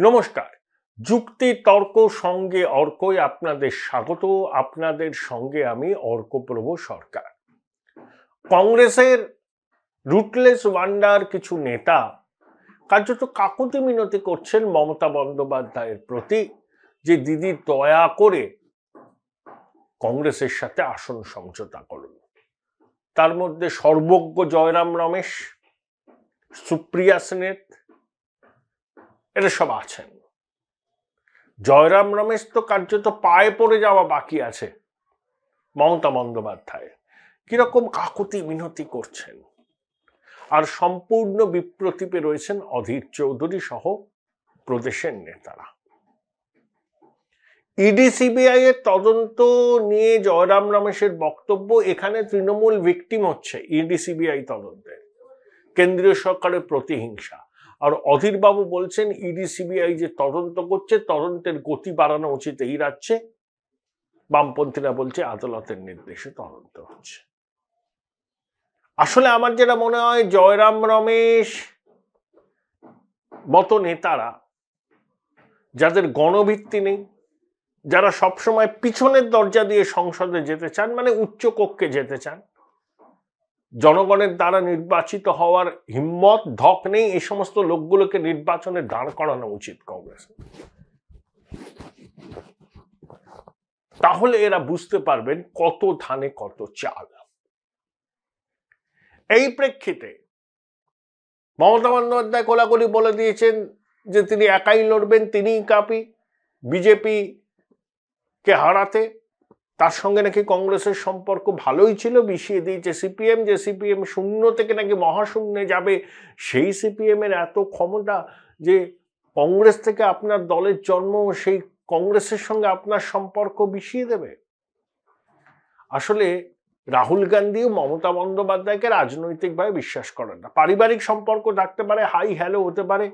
নমস্কার। যুক্তি তর্ক সঙ্গে অর্কই আপনাদের স্বাগত। আপনাদের সঙ্গে আমি অর্কপ্রভ সরকার। কংগ্রেসের রুটলেস ওয়ান্ডার কিছু নেতা কার্যত কাকুতি মিনতি করছেন মমতা বন্দ্যোপাধ্যায়ের প্রতি যে দিদি দয়া করে কংগ্রেসের সাথে আসন সমঝোতা করুন। তার মধ্যে সর্বজ্ঞ জয়রাম রমেশ, সুপ্রিয়া সেনেট এরা সব আছেন। জয়রাম রমেশ তো কার্যত পায়ে পড়ে যাওয়া বাকি আছে মমতা বন্দ্যোপাধ্যায়। কিরকম কাকুতি মিনতি করছেন। আর সম্পূর্ণ বিপ্রতীপে রয়েছেন অধীর চৌধুরী সহ প্রদেশের নেতারা। ইডি সিবিআই এর তদন্ত নিয়ে জয়রাম রমেশের বক্তব্য, এখানে তৃণমূল ভিকটিম হচ্ছে ইডি সিবিআই তদন্তে, কেন্দ্রীয় সরকারের প্রতিহিংসা। আর অধীর বাবু বলছেন ইডি সিবিআই যে তদন্ত করছে তদন্তের গতি বাড়ানো উচিত এই রাজ্যে। বামপন্থীরা বলছে আদালতের নির্দেশে তদন্ত হচ্ছে। আসলে আমার যেটা মনে হয়, জয়রাম রমেশ মতো নেতারা যাদের গণভিত্তি নেই, যারা সবসময় পিছনের দরজা দিয়ে সংসদে যেতে চান, মানে উচ্চ কক্ষে যেতে চান, জনগণের দ্বারা নির্বাচিত হওয়ার হিম্মত ধক নেই, এই সমস্ত লোকগুলোকে নির্বাচনে দাঁড় করানো উচিত কংগ্রেস। তাহলে এরা বুঝতে পারবেন কত ধানে কত চাল। এই প্রেক্ষিতে মমতা বন্দ্যোপাধ্যায় কোলাকুলি বলে দিয়েছেন যে তিনি একাই লড়বেন, তিনিই কাপি বিজেপি কে হারাতে। তার সঙ্গে নাকি কংগ্রেসের সম্পর্ক ভালোই ছিল, বিষিয়ে দিয়েছে সিপিএম, যে সিপিএম শূন্য থেকে নাকি মহাশূন্যে যাবে। সেই সিপিএম এর এত ক্ষমতা যে কংগ্রেস থেকে আপনার দলের জন্ম, সেই কংগ্রেসের সঙ্গে আপনার সম্পর্ক বিষিয়ে দেবে। আসলে রাহুল গান্ধীও মমতা বন্দ্যোপাধ্যায়কে রাজনৈতিকভাবে বিশ্বাস করেন না। পারিবারিক সম্পর্ক থাকতে পারে, হাই হ্যালো হতে পারে,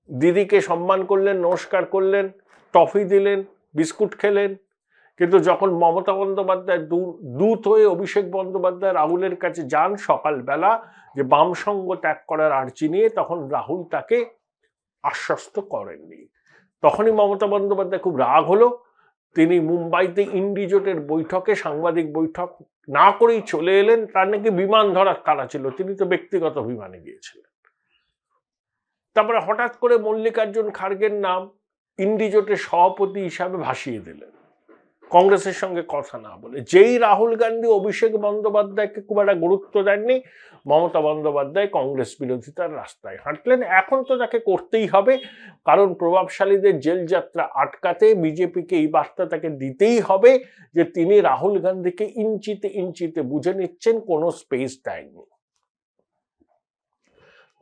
দিদিকে সম্মান করলেন, নমস্কার করলেন, টফি দিলেন, বিস্কুট খেলেন, কিন্তু যখন মমতা বন্দ্যোপাধ্যায় দূত হয়ে অভিষেক বন্দ্যোপাধ্যায় রাহুলের কাছে যান সকালবেলা যে বাম সঙ্গ ত্যাগ করার আর্জি নিয়ে, তখন রাহুল তাকে আশ্বস্ত করেননি। তখনই মমতা বন্দ্যোপাধ্যায় খুব রাগ হলো। তিনি মুম্বাইতে ইন্ডিজোটের বৈঠকে, সাংবাদিক বৈঠক না করেই চলে এলেন। তার নাকি বিমান ধরার তাড়া ছিল, তিনি তো ব্যক্তিগত বিমানে গিয়েছিলেন। তারপরে হঠাৎ করে মল্লিকার্জুন খাড়গের নাম ইন্ডিজোটের সভাপতি হিসাবে ভাসিয়ে দিলেন, কংগ্রেসের সঙ্গে কথা না বলে। যেই রাহুল গান্ধী অভিষেক বন্দ্যোপাধ্যায়কে খুব একটা গুরুত্ব দেননি, মমতা বন্দ্যোপাধ্যায় কংগ্রেস বিরোধিতার রাস্তায় হাঁটলেন। এখন তো তাকে করতেই হবে, কারণ প্রভাবশালীদের জেল যাত্রা আটকাতে বিজেপিকে এই বার্তা তাকে দিতেই হবে যে তিনি রাহুল গান্ধীকে ইঞ্চিতে ইঞ্চিতে বুঝে নিচ্ছেন, কোনো স্পেস দেয়নি।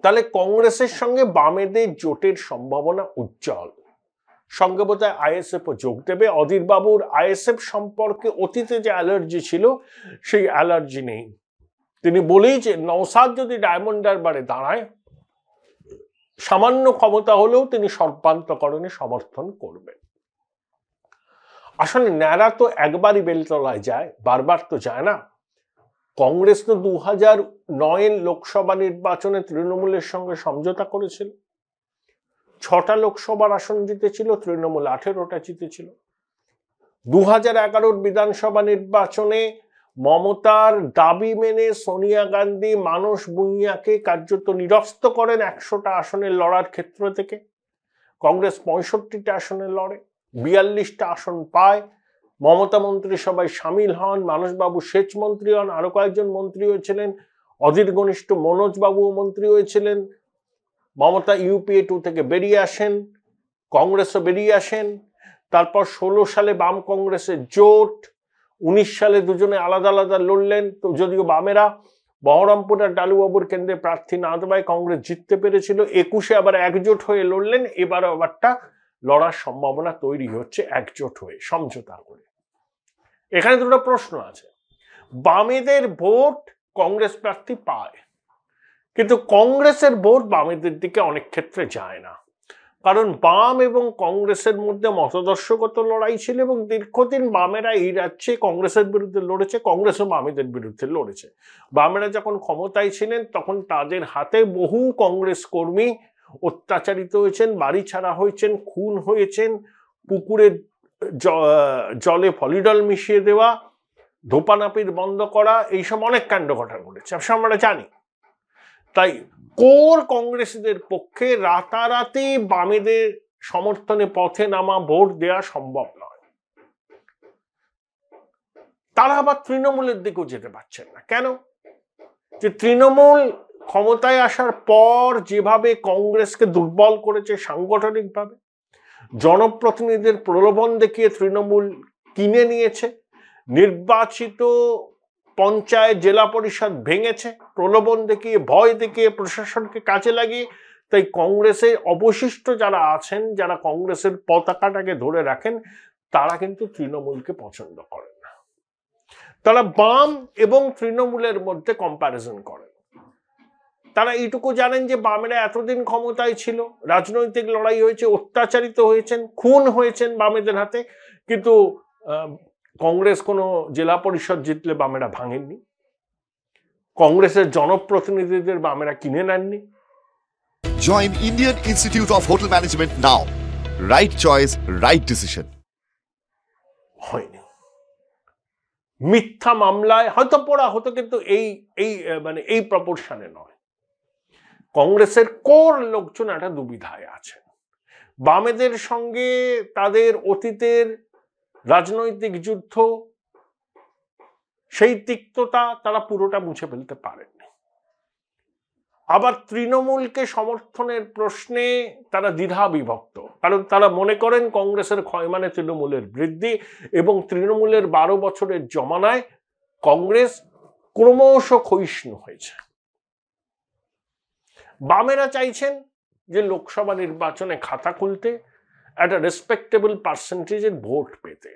তাহলে কংগ্রেসের সঙ্গে বামেদের জোটের সম্ভাবনা উজ্জ্বল। সঙ্গে বোধহয় আইএসএফ ও যোগ দেবে। অধীর বাবুর আইএসএফ সম্পর্কে অতীতে যে অ্যালার্জি ছিল, সেই অ্যালার্জি নেই। তিনি বলেই যে নওশাদ যদি ডায়মন্ড হারবারে দাঁড়ায়, সামান্য ক্ষমতা হলেও তিনি সর্বান্তকরণে সমর্থন করবেন। আসলে ন্যাড়া তো একবারই বেলতলায় যায়, বারবার তো যায় না। কংগ্রেস তো 2009 লোকসভা নির্বাচনে তৃণমূলের সঙ্গে সমঝোতা করেছিল। 6টা লোকসভার আসন জিতেছিল, তৃণমূল 18টা জিতেছিল। 2011 বিধানসভা নির্বাচনে মমতার দাবি মেনে সোনিয়া গান্ধী মানস ভূঁইয়াকে কার্যত নিরস্ত করেন 100টা আসনে লড়ার ক্ষেত্র থেকে। কংগ্রেস 65টা আসনে লড়ে, 42টা আসন পায়। মমতা মন্ত্রিসভায় সামিল হন, মানসবাবু সেচ মন্ত্রী হন, আরো কয়েকজন মন্ত্রী হয়েছিলেন, অধীর ঘনিষ্ঠ মনোজ বাবুও মন্ত্রী হয়েছিলেন। মমতা ইউপিএ 2 থেকে বেরিয়ে আসেন, কংগ্রেসও বেরিয়ে আসেন। তারপর 16 সালে বাম কংগ্রেসের জোট, 19 সালে দুজনে আলাদা আলাদা লড়লেন। তো যদিও বামেরা বহরমপুরের ডালুবাবুর কেন্দ্রে প্রার্থী না দেওয়ায় কংগ্রেস জিততে পেরেছিল, 21-এ আবার একজোট হয়ে লড়লেন। এবারও আবারটা লড়ার সম্ভাবনা তৈরি হচ্ছে একজোট হয়ে, সমঝোতা করে। এখানে দুটো প্রশ্ন আছে। বামেদের ভোট কংগ্রেস প্রার্থী পায়, কিন্তু কংগ্রেসের ভোট বামেদের দিকে অনেক ক্ষেত্রে যায় না, কারণ বাম এবং কংগ্রেসের মধ্যে মতাদর্শগত লড়াই ছিল এবং দীর্ঘদিন বামেরা এই রাজ্যে কংগ্রেসের বিরুদ্ধে লড়েছে, কংগ্রেসও বামেদের বিরুদ্ধে লড়েছে। বামেরা যখন ক্ষমতায় ছিলেন তখন তাদের হাতে বহু কংগ্রেস কর্মী অত্যাচারিত হয়েছেন, বাড়ি ছাড়া হয়েছেন, খুন হয়েছেন, পুকুরের জলে ফলিডল মিশিয়ে দেওয়া, ধোপানাপির বন্ধ করা, এইসব অনেক কাণ্ড ঘটনা ঘটেছে, সব আমরা জানি। তাই কোর কংগ্রেসীদের পক্ষে রাতারাতি বামেদের সমর্থনে পথে নামা, ভোট দেওয়া সম্ভব নয়। তারা আবার তৃণমূলের দিকেও যেতে পারছেন না। কেন? যে তৃণমূল ক্ষমতায় আসার পর যেভাবে কংগ্রেসকে দুর্বল করেছে সাংগঠনিকভাবে, জনপ্রতিনিধিদের প্রলোভন দেখিয়ে তৃণমূল কিনে নিয়েছে, নির্বাচিত পঞ্চায়েত জেলা পরিষদ ভেঙেছে প্রলোভন দেখিয়ে, ভয় দেখিয়ে, প্রশাসনকে কাজে লাগিয়ে। তাই কংগ্রেসে অবশিষ্ট যারা আছেন, যারা কংগ্রেসের পতাকাটাকে ধরে রাখেন, তারা কিন্তু তৃণমূলকে পছন্দ করেন না। তারা বাম এবং তৃণমূলের মধ্যে কম্প্যারিজন করেন। তারা এইটুকু জানেন যে বামেরা এতদিন ক্ষমতায় ছিল, রাজনৈতিক লড়াই হয়েছে, অত্যাচারিত হয়েছেন, খুন হয়েছেন বামেদের হাতে, কিন্তু কংগ্রেস কোনো জেলা পরিষদ জিতলে বামেরা ভাঙেননি, কংগ্রেসের জনপ্রতিনিধিদের বামেরা কিনে নেননি। Join Indian Institute of Hotel Management now. Right choice, right decision. হয়নি। মিথ্যা মামলায় হয়তো পড়া হতো, কিন্তু এই প্রপোর্শনে নয়। কংগ্রেসের কোর লোকজন একটা দুবিধায় আছেন। বামেদের সঙ্গে তাদের অতীতের রাজনৈতিক যুদ্ধ, সেই তিক্ততা তারা পুরোটা মুছে ফেলতে পারেননি। আবার তৃণমূলকে সমর্থনের প্রশ্নে তারা দ্বিধা বিভক্ত, কারণ তারা মনে করেন কংগ্রেসের ক্ষয় মানে তৃণমূলের বৃদ্ধি, এবং তৃণমূলের 12 বছরের জমানায় কংগ্রেস ক্রমশ ক্ষয়িষ্ণু হয়েছে। বামেরা চাইছেন যে লোকসভা নির্বাচনে খাতা খুলতে, একটা রেসপেক্টেবল পার্সেন্টেজের ভোট পেতে।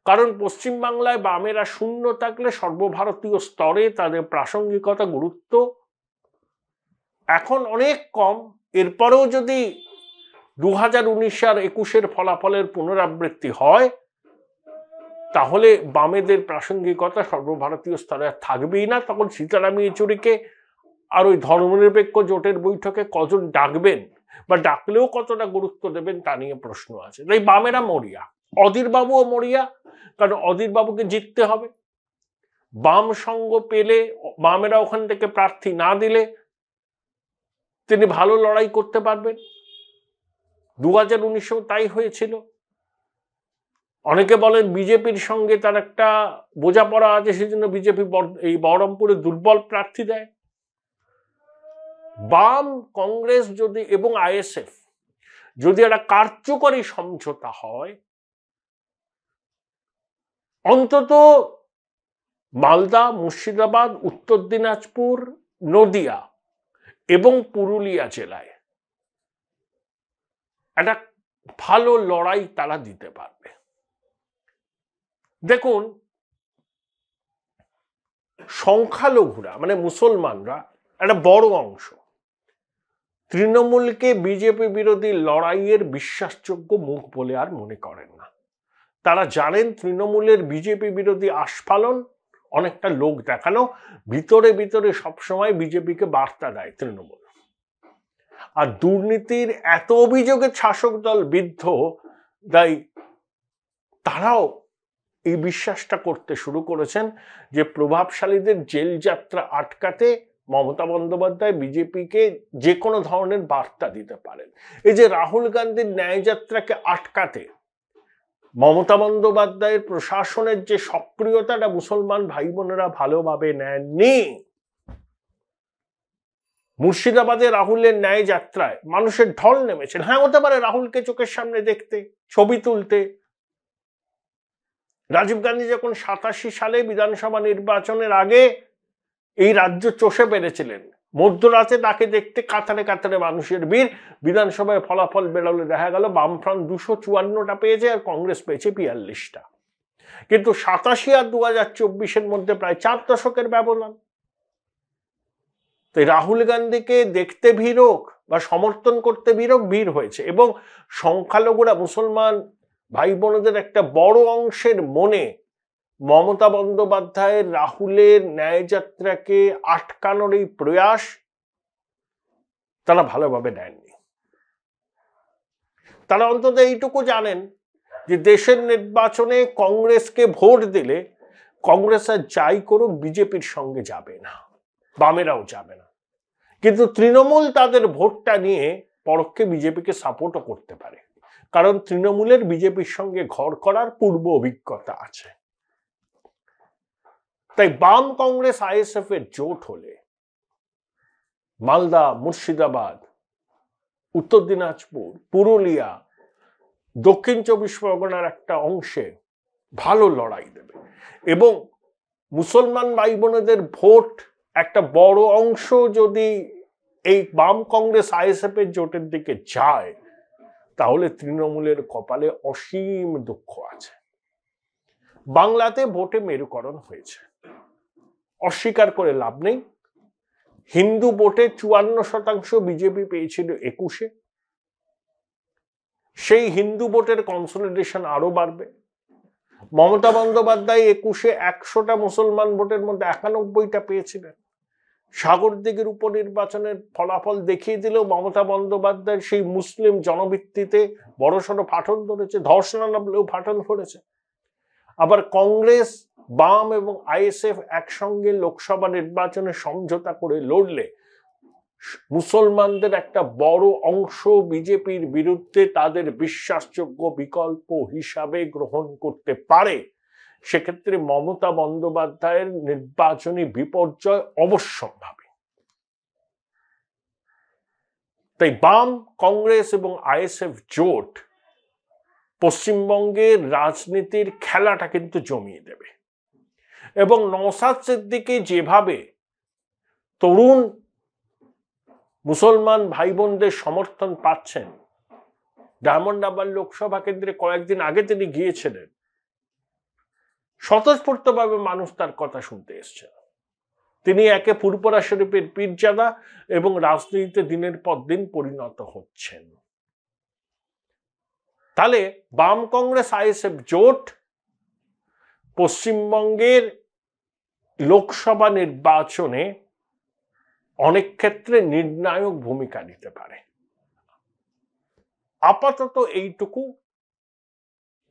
কারণ পশ্চিমবাংলায় বামেরা শূন্য থাকলে সর্বভারতীয় স্তরে তাদের প্রাসঙ্গিকতা, গুরুত্ব এখন অনেক কম। এরপরেও যদি 2019 আর 21-এর ফলাফলের পুনরাবৃত্তি হয়, তাহলে বামেদের প্রাসঙ্গিকতা সর্বভারতীয় স্তরে আর থাকবেই না। তখন সীতারাম ইয়েচুরিকে আর ওই ধর্মনিরপেক্ষ জোটের বৈঠকে কজন ডাকবেন, বা ডাকলেও কতটা গুরুত্ব দেবেন, তা নিয়ে প্রশ্ন আছে। তাই বামেরা মরিয়া, অধীরবাবুও মরিয়া, কারণ অধীরবাবুকে জিততে হবে। বাম সঙ্গ পেলে, বামেরা ওখান থেকে প্রার্থী না দিলে তিনি ভালো লড়াই করতে পারবেন। 2019-এও তাই হয়েছিল। অনেকে বলেন বিজেপির সঙ্গে তার একটা বোঝাপড়া আছে, সেজন্য বিজেপি এই বহরমপুরে দুর্বল প্রার্থী দেয়। বাম, কংগ্রেস যদি এবং আইএসএফ যদি একটা কার্যকরী সমঝোতা হয়, অন্তত মালদা, মুর্শিদাবাদ, উত্তর দিনাজপুর, নদিয়া এবং পুরুলিয়া জেলায় একটা ভালো লড়াই তারা দিতে পারবে। দেখুন, সংখ্যালঘুরা মানে মুসলমানরা একটা বড় অংশ তৃণমূলকে বিজেপি বিরোধী লড়াইয়ের বিশ্বাসযোগ্য মুখ বলে আর মনে করেন না। তারা জানেন তৃণমূলের বিজেপি বিরোধী আস্ফালন অনেকটা লোক দেখানো, ভিতরে ভিতরে সবসময় বিজেপিকে বার্তা দেয় তৃণমূল। আর দুর্নীতির এত অভিযোগে শাসক দল বিদ্ধ, তাই তারাও এই বিশ্বাসটা করতে শুরু করেছেন যে প্রভাবশালীদের জেল যাত্রা আটকাতে মমতা বন্দ্যোপাধ্যায় বিজেপিকে যে কোনো ধরনের বার্তা দিতে পারেন। এই যে রাহুল গান্ধীর ন্যায়যাত্রাকে আটকাতে মমতা বন্দ্যোপাধ্যায়ের প্রশাসনের যে সক্রিয়তাটা মুসলমান ভাই বোনেরা ভালোভাবে নেননি। মুর্শিদাবাদে রাহুলের ন্যায় যাত্রায় মানুষের ঢল নেমেছেন। হ্যাঁ, হতে পারে রাহুলকে চোখের সামনে দেখতে, ছবি তুলতে। রাজীব গান্ধী যখন 87 সালে বিধানসভা নির্বাচনের আগে এই রাজ্য চষে বেড়েছিলেন, মধ্যরাতে তাকে দেখতে কাতারে কাতারে মানুষের ভিড়। বিধানসভায় ফলাফল বেরোলে দেখা গেল বামফ্রন্ট 254টা পেয়েছে আর কংগ্রেস পেয়েছে 42টা। কিন্তু 87 আর 2024-এর মধ্যে প্রায় 4 দশকের ব্যবধান। তাই রাহুল গান্ধীকে দেখতে ভিড় হোক বা সমর্থন করতে ভিড় হয়েছে, এবং সংখ্যালঘুরা মুসলমান ভাই বোনদের একটা বড় অংশের মনে মমতা বন্দ্যোপাধ্যায়ের রাহুলের ন্যায়যাত্রাকে আটকানোর এই প্রয়াস তারা ভালোভাবে নেননি। তারা অন্তত এইটুকু জানেন যে দেশের নির্বাচনে কংগ্রেসকে ভোট দিলে কংগ্রেস আর যাই করুক বিজেপির সঙ্গে যাবে না, বামেরাও যাবে না, কিন্তু তৃণমূল তাদের ভোটটা নিয়ে পরোক্ষে বিজেপিকে সাপোর্টও করতে পারে, কারণ তৃণমূলের বিজেপির সঙ্গে ঘর করার পূর্ব অভিজ্ঞতা আছে। তাই বাম কংগ্রেস আইএসএফ এর জোট হলে মালদা, মুর্শিদাবাদ, উত্তর দিনাজপুর, পুরুলিয়া, দক্ষিণ 24 পরগনার একটা অংশে ভালো লড়াই দেবে এবং মুসলমান ভাই বোনেদের ভোট একটা বড় অংশ যদি এই বাম কংগ্রেস আইএসএফ এর জোটের দিকে যায় তাহলে তৃণমূলের কপালে অসীম দুঃখ আছে। বাংলাতে ভোটে মেরুকরণ হয়েছে, অস্বীকার করে লাভ নেই। হিন্দু ভোটে 54% বিজেপি পেয়েছিল 21-এ। সেই হিন্দু ভোটের কনসলিডেশন আরো বাড়বে। মমতা বন্দ্যোপাধ্যায় 21-এ 100টা মুসলমান ভোটের মধ্যে 91টা পেয়েছিলেন। সাগরদিঘির উপনির্বাচনের ফলাফল দেখিয়ে দিলেও মমতা বন্দ্যোপাধ্যায়ের সেই মুসলিম জনভিত্তিতে বড়সড় ফাটল ধরেছে, ধর্ষণ নামলেও ফাটল ধরেছে। আবার কংগ্রেস, বাম এবং আইএসএফ একসঙ্গে লোকসভা নির্বাচনে সমঝোতা করে লড়লে মুসলমানদের একটা বড় অংশ বিজেপির বিরুদ্ধে তাদের বিশ্বাসযোগ্য বিকল্প হিসাবে গ্রহণ করতে পারে। সেক্ষেত্রে মমতা বন্দ্যোপাধ্যায়ের নির্বাচনী বিপর্যয় অবশ্যম্ভাবী। তাই বাম, কংগ্রেস এবং আইএসএফ জোট পশ্চিমবঙ্গের রাজনীতির খেলাটা কিন্তু জমিয়ে দেবে এবং নওশাদ সিদ্দিকী যেভাবে তরুণ মুসলমান ভাই বোনদের সমর্থন পাচ্ছেন, ডায়মন্ড হারবার লোকসভা কেন্দ্রে কয়েকদিন আগে তিনি গিয়েছিলেন, স্বতঃস্ফূর্তভাবে মানুষ তার কথা শুনতে এসছেন। তিনি একে ফুরফুরা শরীফের পীরজাদা এবং রাজনীতিতে দিনের পর দিন পরিণত হচ্ছেন। তাহলে বাম কংগ্রেস আইএসএফ জোট পশ্চিমবঙ্গের লোকসভা নির্বাচনে অনেক ক্ষেত্রে নির্ণায়ক ভূমিকা নিতে পারে। আপাতত এইটুকু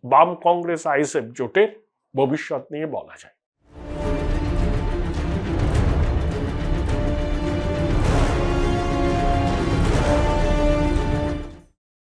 বাম কংগ্রেস আইএসএফ জোটের ভবিষ্যৎ নিয়ে বলা যায়।